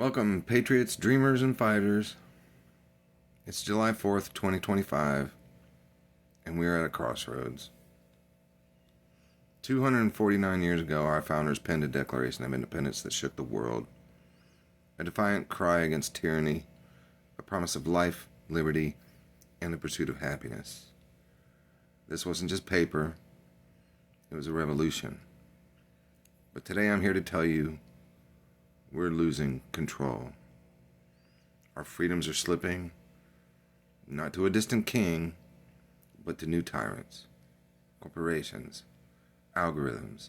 Welcome, patriots, dreamers, and fighters. It's July 4th, 2025, and we are at a crossroads. 249 years ago, our founders penned a Declaration of Independence that shook the world. A defiant cry against tyranny, a promise of life, liberty, and the pursuit of happiness. This wasn't just paper, it was a revolution. But today I'm here to tell you we're losing control. Our freedoms are slipping, not to a distant king, but to new tyrants, corporations, algorithms,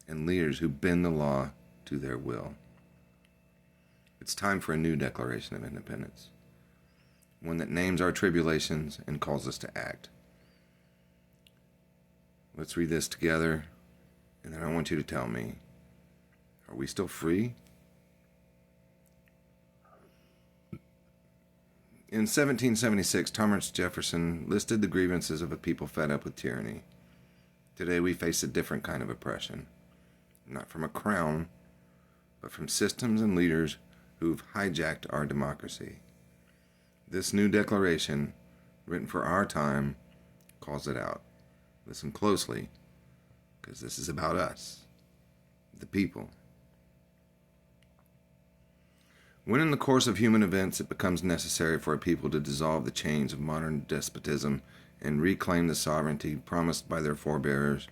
and leaders who bend the law to their will. It's time for a new Declaration of Independence, one that names our tribulations and calls us to act. Let's read this together, and then I want you to tell me, are we still free? In 1776, Thomas Jefferson listed the grievances of a people fed up with tyranny. Today we face a different kind of oppression, not from a crown, but from systems and leaders who've hijacked our democracy. This new declaration, written for our time, calls it out. Listen closely, because this is about us, the people. When in the course of human events it becomes necessary for a people to dissolve the chains of modern despotism and reclaim the sovereignty promised by their forebears,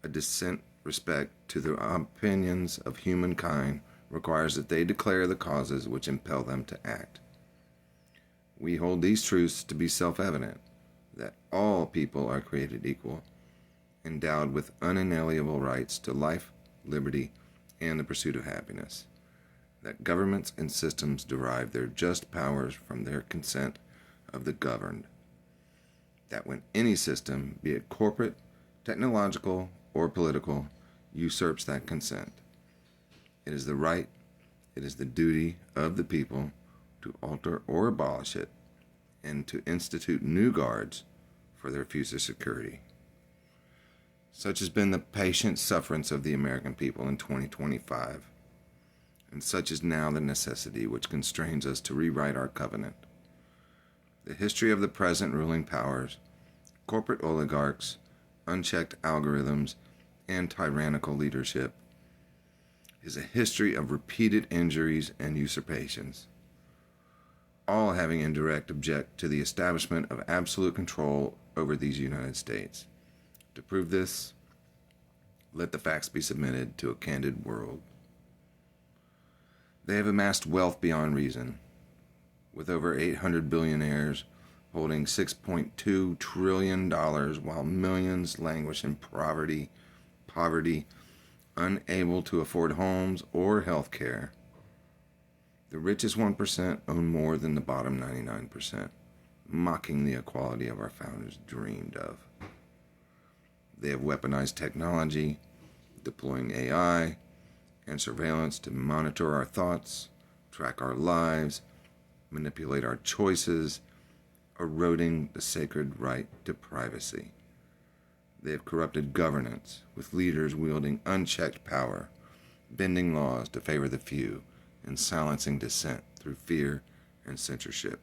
a decent respect to the opinions of humankind requires that they declare the causes which impel them to act. We hold these truths to be self-evident, that all people are created equal, endowed with unalienable rights to life, liberty, and the pursuit of happiness, that governments and systems derive their just powers from their consent of the governed, that when any system, be it corporate, technological, or political, usurps that consent, it is the right, it is the duty of the people to alter or abolish it, and to institute new guards for their future security. Such has been the patient sufferance of the American people in 2025. And such is now the necessity which constrains us to rewrite our covenant. The history of the present ruling powers, corporate oligarchs, unchecked algorithms, and tyrannical leadership is a history of repeated injuries and usurpations, all having indirect object to the establishment of absolute control over these United States. To prove this, let the facts be submitted to a candid world. They have amassed wealth beyond reason, with over 800 billionaires holding $6.2 trillion while millions languish in poverty, unable to afford homes or health care. The richest 1% own more than the bottom 99%, mocking the equality of our founders dreamed of. They have weaponized technology, deploying AI, and surveillance to monitor our thoughts, track our lives, manipulate our choices, eroding the sacred right to privacy. They have corrupted governance, with leaders wielding unchecked power, bending laws to favor the few, and silencing dissent through fear and censorship.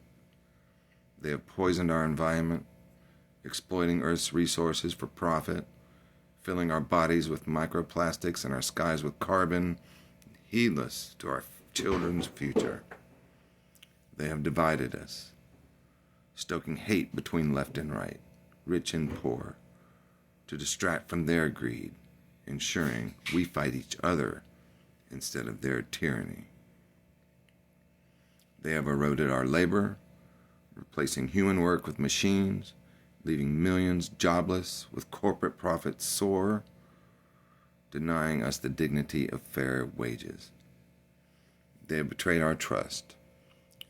They have poisoned our environment, exploiting Earth's resources for profit, filling our bodies with microplastics and our skies with carbon, heedless to our children's future. They have divided us, stoking hate between left and right, rich and poor, to distract from their greed, ensuring we fight each other instead of their tyranny. They have eroded our labor, replacing human work with machines, leaving millions jobless with corporate profits soar, denying us the dignity of fair wages. They have betrayed our trust,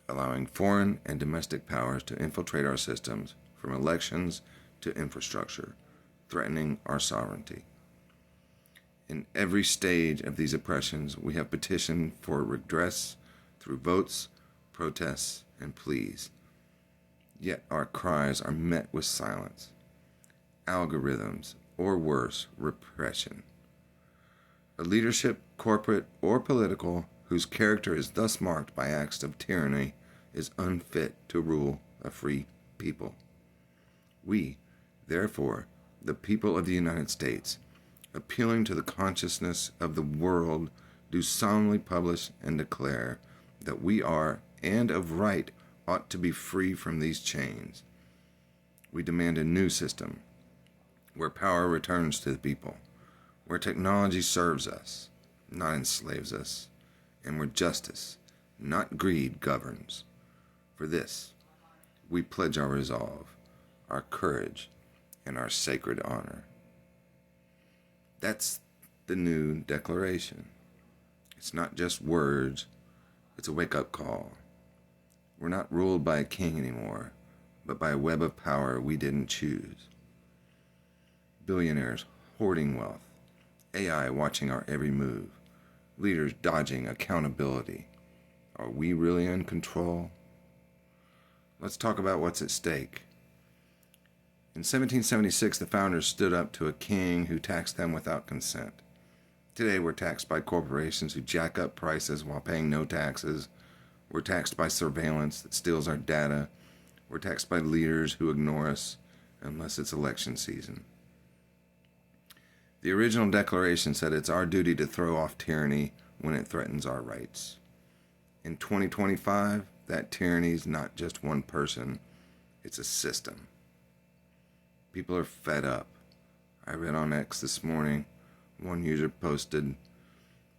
allowing foreign and domestic powers to infiltrate our systems from elections to infrastructure, threatening our sovereignty. In every stage of these oppressions, we have petitioned for redress through votes, protests, and pleas. Yet our cries are met with silence, algorithms, or worse, repression. A leadership, corporate or political, whose character is thus marked by acts of tyranny, is unfit to rule a free people. We, therefore, the people of the United States, appealing to the consciousness of the world, do solemnly publish and declare that we are, and of right, ought to be free from these chains. We demand a new system, where power returns to the people, where technology serves us, not enslaves us, and where justice, not greed, governs. For this, we pledge our resolve, our courage, and our sacred honor. That's the new declaration. It's not just words, it's a wake-up call. We're not ruled by a king anymore, but by a web of power we didn't choose. Billionaires hoarding wealth, AI watching our every move, leaders dodging accountability. Are we really in control? Let's talk about what's at stake. In 1776, the founders stood up to a king who taxed them without consent. Today, we're taxed by corporations who jack up prices while paying no taxes. We're taxed by surveillance that steals our data. We're taxed by leaders who ignore us unless it's election season. The original declaration said it's our duty to throw off tyranny when it threatens our rights. In 2025, that tyranny is not just one person, it's a system. People are fed up. I read on X this morning, one user posted,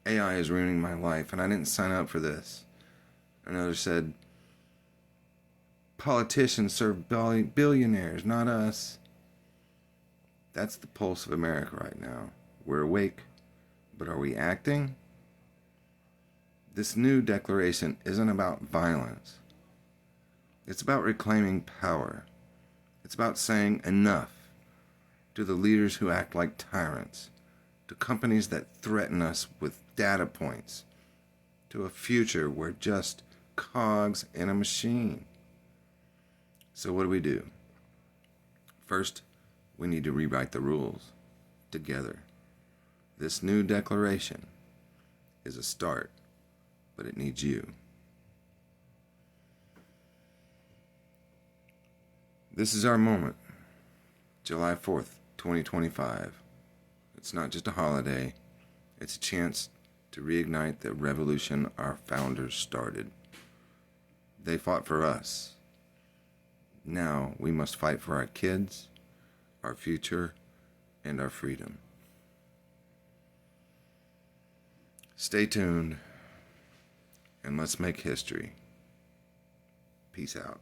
AI is ruining my life and I didn't sign up for this. Another said, politicians serve billionaires, not us. That's the pulse of America right now. We're awake, but are we acting? This new declaration isn't about violence. It's about reclaiming power. It's about saying enough to the leaders who act like tyrants, to companies that threaten us with data points, to a future where just cogs in a machine. So what do? First, we need to rewrite the rules together. This new declaration is a start, but it needs you. This is our moment, July 4th, 2025. It's not just a holiday, it's a chance to reignite the revolution our founders started. They fought for us. Now we must fight for our kids, our future, and our freedom. Stay tuned, and let's make history. Peace out.